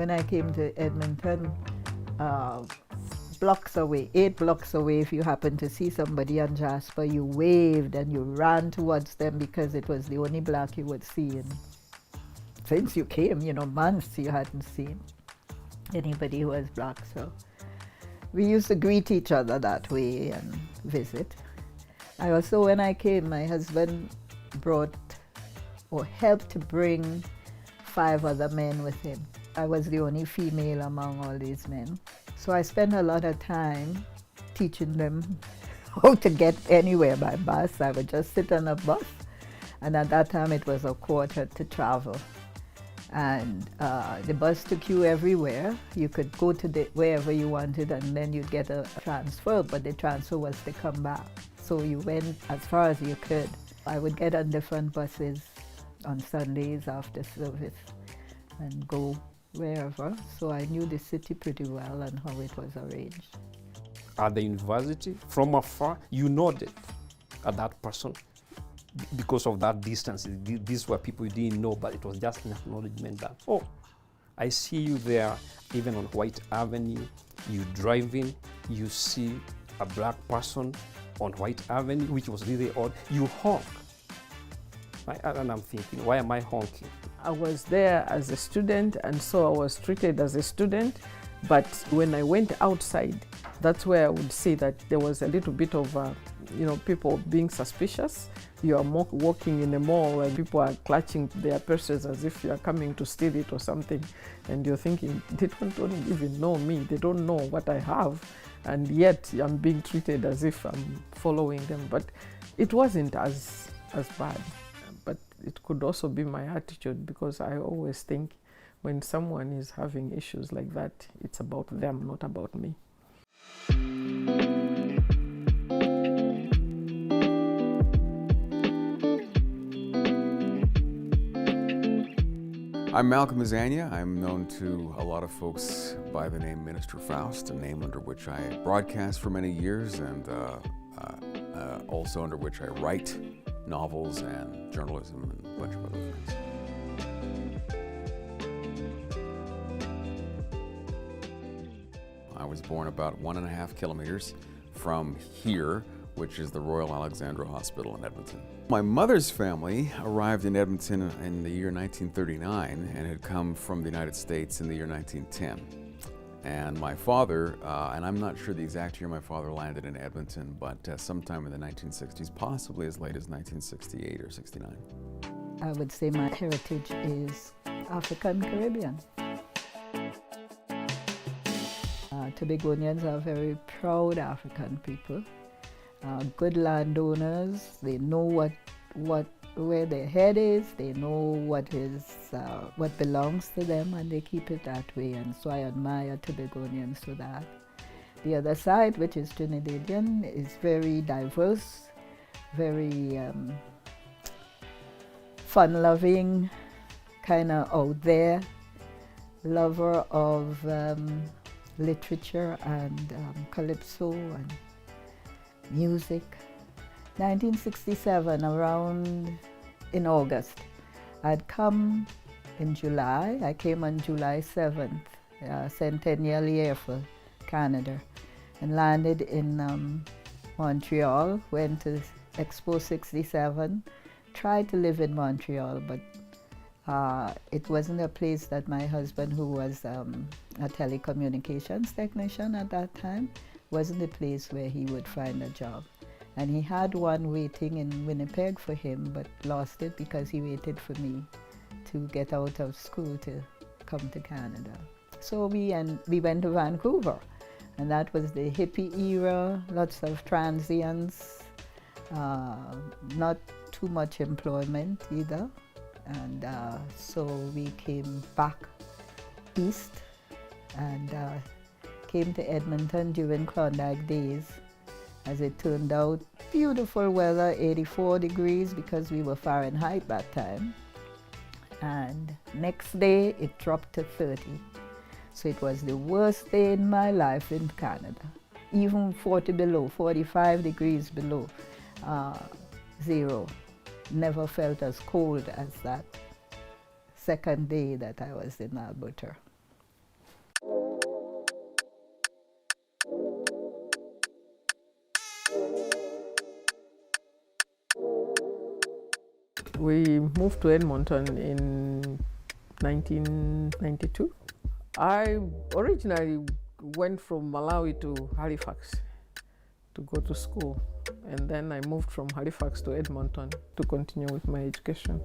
when I came to Edmonton, blocks away, 8 blocks away, if you happened to see somebody on Jasper, you waved and you ran towards them because it was the only black you would see. And since you came, months you hadn't seen anybody who was black. So we used to greet each other that way and visit. I also, when I came, my husband brought or helped to bring 5 other men with him. I was the only female among all these men. So I spent a lot of time teaching them how to get anywhere by bus. I would just sit on a bus, and at that time it was a quarter to travel. And the bus took you everywhere. You could go to wherever you wanted, and then you'd get a transfer, but the transfer was to come back. So you went as far as you could. I would get on different buses on Sundays after service and go wherever. So I knew the city pretty well and how it was arranged. At the university, from afar, you nodded at that person because of that distance. These were people you didn't know, but it was just an acknowledgement that, oh, I see you there, even on White Avenue. You drive in, you see a black person on White Avenue, which was really odd. You honk. And I'm thinking, why am I honking? I was there as a student, and so I was treated as a student. But when I went outside, that's where I would see that there was a little bit of, people being suspicious. You are walking in a mall and people are clutching their purses as if you are coming to steal it or something. And you're thinking, they don't even know me. They don't know what I have. And yet I'm being treated as if I'm following them. But it wasn't as bad. But it could also be my attitude, because I always think when someone is having issues like that, it's about them, not about me. I'm Malcolm Azania. I'm known to a lot of folks by the name Minister Faust, a name under which I broadcast for many years, and also under which I write novels and journalism and a bunch of other things. I was born about 1.5 kilometers from here, which is the Royal Alexandra Hospital in Edmonton. My mother's family arrived in Edmonton in the year 1939 and had come from the United States in the year 1910. And my father, and I'm not sure the exact year my father landed in Edmonton, but sometime in the 1960s, possibly as late as 1968 or 69. I would say my heritage is African Caribbean. Tobagonians are very proud African people, good landowners. They know where their head is. They know what belongs to them, and they keep it that way. And so I admire Tobagonians for that. The other side, which is Trinidadian, is very diverse, very fun-loving, kind of out there, lover of literature and calypso and music. 1967, around in August. I'd come in July. I came on July 7th, Centennial Year for Canada, and landed in Montreal, went to Expo 67, tried to live in Montreal, but it wasn't a place that my husband, who was a telecommunications technician at that time, wasn't a place where he would find a job. And he had one waiting in Winnipeg for him, but lost it because he waited for me to get out of school to come to Canada. So we went to Vancouver, and that was the hippie era, lots of transients, not too much employment either. And so we came back east and came to Edmonton during Klondike days. As it turned out, beautiful weather, 84 degrees because we were Fahrenheit that time. And next day it dropped to 30. So it was the worst day in my life in Canada. Even 40 below, 45 degrees below zero. Never felt as cold as that second day that I was in Alberta. We moved to Edmonton in 1992. I originally went from Malawi to Halifax to go to school, and then I moved from Halifax to Edmonton to continue with my education.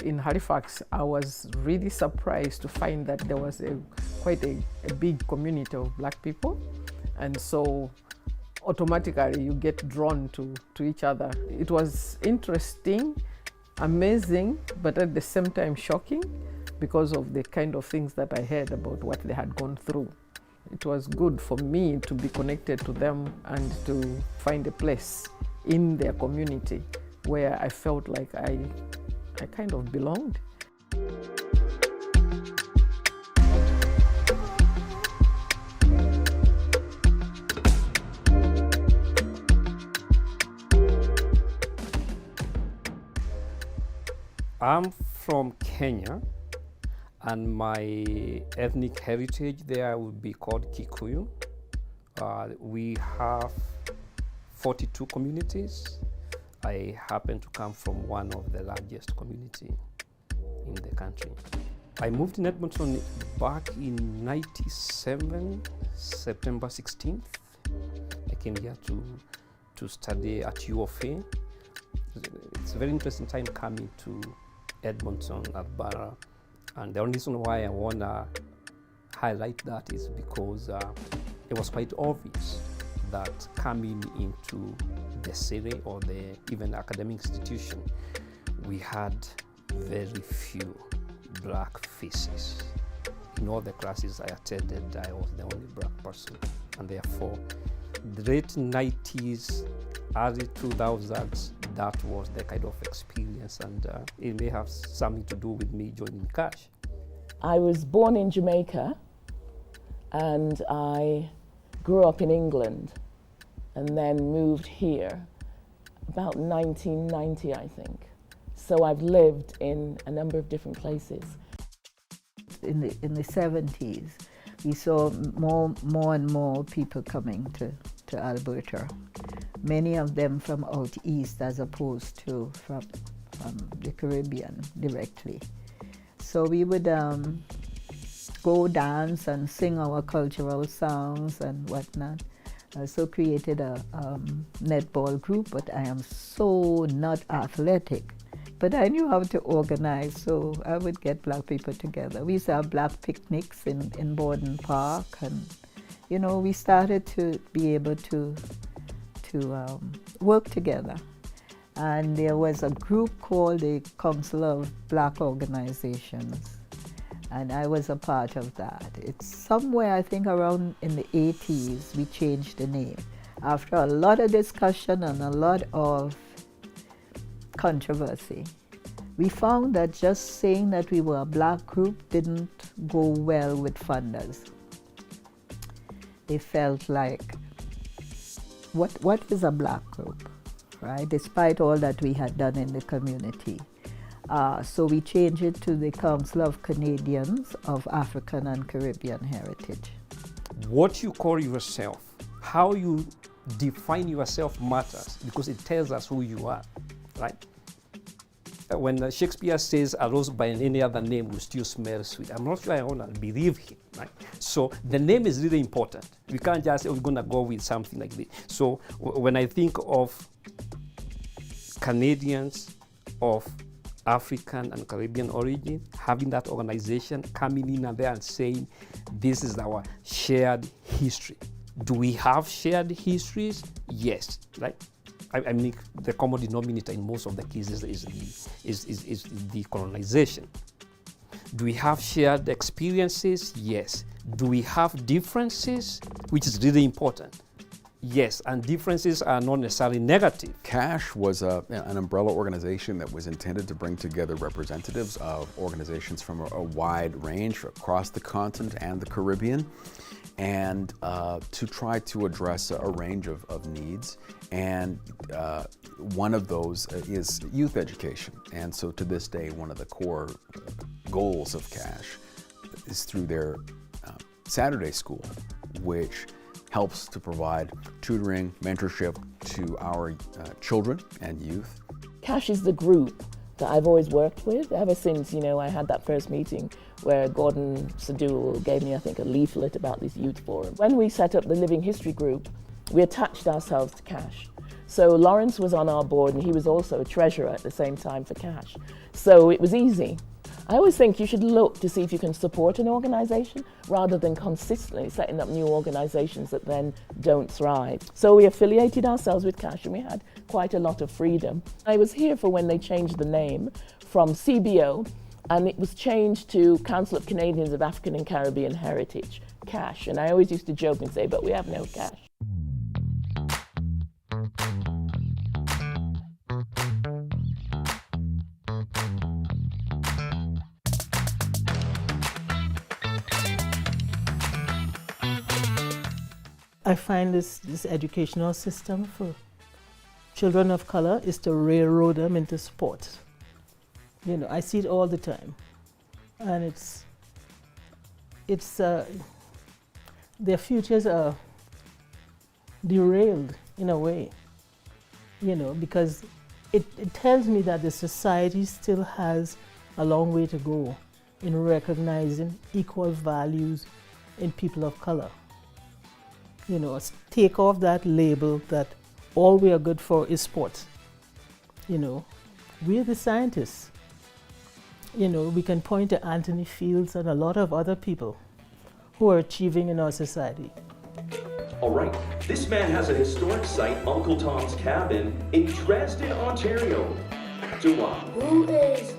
In Halifax, I was really surprised to find that there was quite a big community of Black people, and so automatically you get drawn to each other. It was interesting, amazing, but at the same time shocking because of the kind of things that I heard about what they had gone through. It was good for me to be connected to them and to find a place in their community where I felt like I kind of belonged. I'm from Kenya, and my ethnic heritage there would be called Kikuyu. We have 42 communities. I happen to come from one of the largest community in the country. I moved in Edmonton back in 97, September 16th. I came here to study at U of A. It's a very interesting time coming to Edmonton, Alberta. And the only reason why I want to highlight that is because it was quite obvious that coming into the city or the even academic institution, we had very few Black faces. In all the classes I attended, I was the only Black person. And therefore, the late 90s, early 2000s, that was the kind of experience, and it may have something to do with me joining CCACH. I was born in Jamaica, and I grew up in England, and then moved here about 1990, I think. So I've lived in a number of different places. In the 70s, we saw more and more people coming to Alberta. Many of them from out east as opposed to from the Caribbean directly. So we would go dance and sing our cultural songs and whatnot. I also created a netball group, but I am so not athletic. But I knew how to organize, so I would get Black people together. We used to have Black picnics in Borden Park, and you know, we started to be able to work together. And there was a group called the Council of Black Organizations, and I was a part of that. It's somewhere, I think around in the 80s, we changed the name. After a lot of discussion and a lot of controversy, we found that just saying that we were a Black group didn't go well with funders. They felt like, what is a Black group, right? Despite all that we had done in the community. So we changed it to the Council of Canadians of African and Caribbean Heritage. What you call yourself, how you define yourself matters, because it tells us who you are, right? When Shakespeare says, "A rose by any other name will still smell sweet," I'm not sure I want to believe him, right? So the name is really important. We can't just say, "Oh, we're going to go with something like this." So when I think of Canadians of African and Caribbean origin, having that organization coming in and there and saying, this is our shared history. Do we have shared histories? Yes, right? I mean, the common denominator in most of the cases is the colonization. Do we have shared experiences? Yes. Do we have differences? Which is really important. Yes, and differences are not necessarily negative. CCACH was an umbrella organization that was intended to bring together representatives of organizations from a wide range across the continent and the Caribbean, and to try to address a range of needs. And one of those is youth education. And so to this day, one of the core goals of CCACH is through their Saturday school, which helps to provide tutoring, mentorship to our children and youth. CCACH is the group that I've always worked with ever since, you know, I had that first meeting where Gordon Sadul gave me, I think, a leaflet about this youth forum. When we set up the Living History Group, we attached ourselves to CACH. So Lawrence was on our board and he was also a treasurer at the same time for CACH. So it was easy. I always think you should look to see if you can support an organisation rather than consistently setting up new organisations that then don't thrive. So we affiliated ourselves with CACH and we had quite a lot of freedom. I was here for when they changed the name from CBO, and it was changed to Council of Canadians of African and Caribbean Heritage, CACH. And I always used to joke and say, but we have no CACH. I find this educational system for children of color is to railroad them into sports. You know, I see it all the time, and their futures are derailed in a way. You know, because it tells me that the society still has a long way to go in recognizing equal values in people of color. You know, take off that label that all we are good for is sports. You know, we're the scientists. You know, we can point to Anthony Fields and a lot of other people who are achieving in our society. All right, this man has an historic site, Uncle Tom's Cabin, in Dresden, Ontario. Who is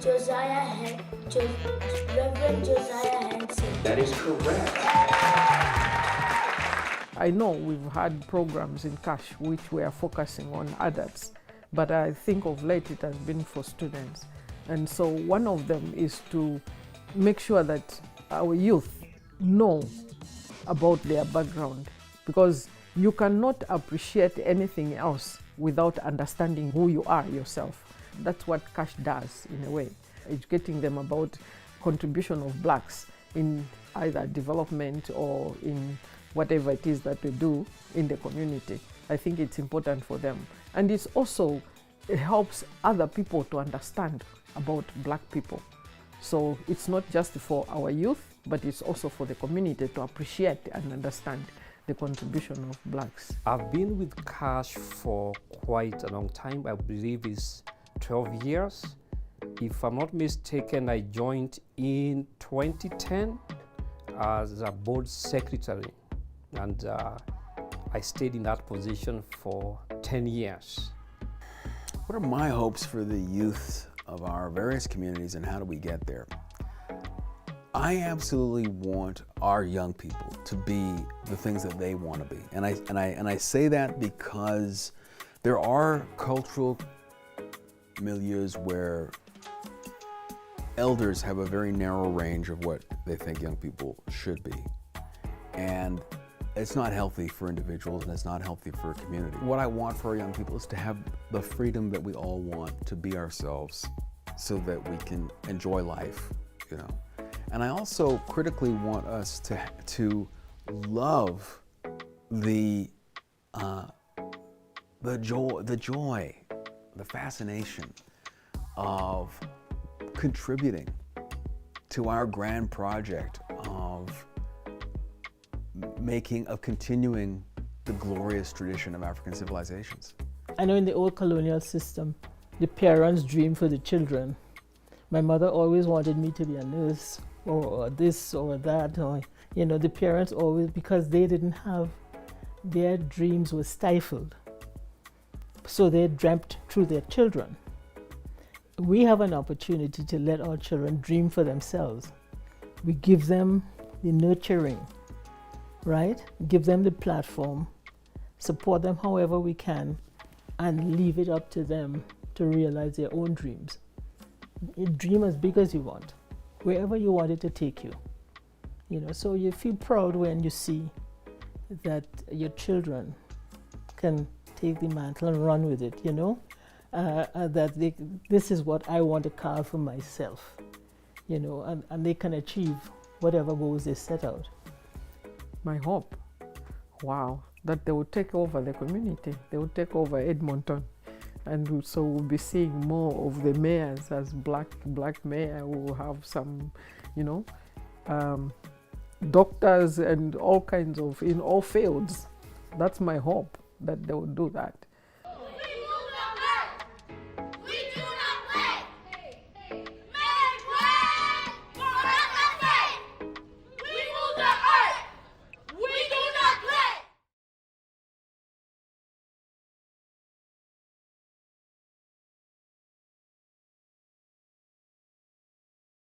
Reverend Josiah Henson? That is correct. I know we've had programs in CACH which we are focusing on adults, but I think of late it has been for students. And so one of them is to make sure that our youth know about their background, because you cannot appreciate anything else without understanding who you are yourself. That's what CACH does in a way, educating them about contribution of blacks in either development or in whatever it is that we do in the community. I think it's important for them. And it helps other people to understand about black people. So it's not just for our youth, but it's also for the community to appreciate and understand the contribution of blacks. I've been with CACH for quite a long time. I believe it's 12 years. If I'm not mistaken, I joined in 2010 as a board secretary. And I stayed in that position for 10 years. What are my hopes for the youth of our various communities, and how do we get there? I absolutely want our young people to be the things that they want to be. And I say that because there are cultural milieus where elders have a very narrow range of what they think young people should be. And it's not healthy for individuals, and it's not healthy for a community. What I want for our young people is to have the freedom that we all want to be ourselves so that we can enjoy life, you know. And I also critically want us to love the joy, the fascination of contributing to our grand project of continuing the glorious tradition of African civilizations. I know in the old colonial system, the parents dream for the children. My mother always wanted me to be a nurse or this or that, or, you know, the parents always, because they didn't have, their dreams were stifled. So they dreamt through their children. We have an opportunity to let our children dream for themselves. We give them the nurturing, right? Give them the platform, support them however we can, and leave it up to them to realize their own dreams. You dream as big as you want, wherever you want it to take you. You know, so you feel proud when you see that your children can take the mantle and run with it, you know? This is what I want to carve for myself, you know, and they can achieve whatever goals they set out. My hope, wow, that they will take over the community, they will take over Edmonton, And so we'll be seeing more of the mayors as black mayor who will have some, you know, doctors and all kinds of, in all fields. That's my hope, that they will do that.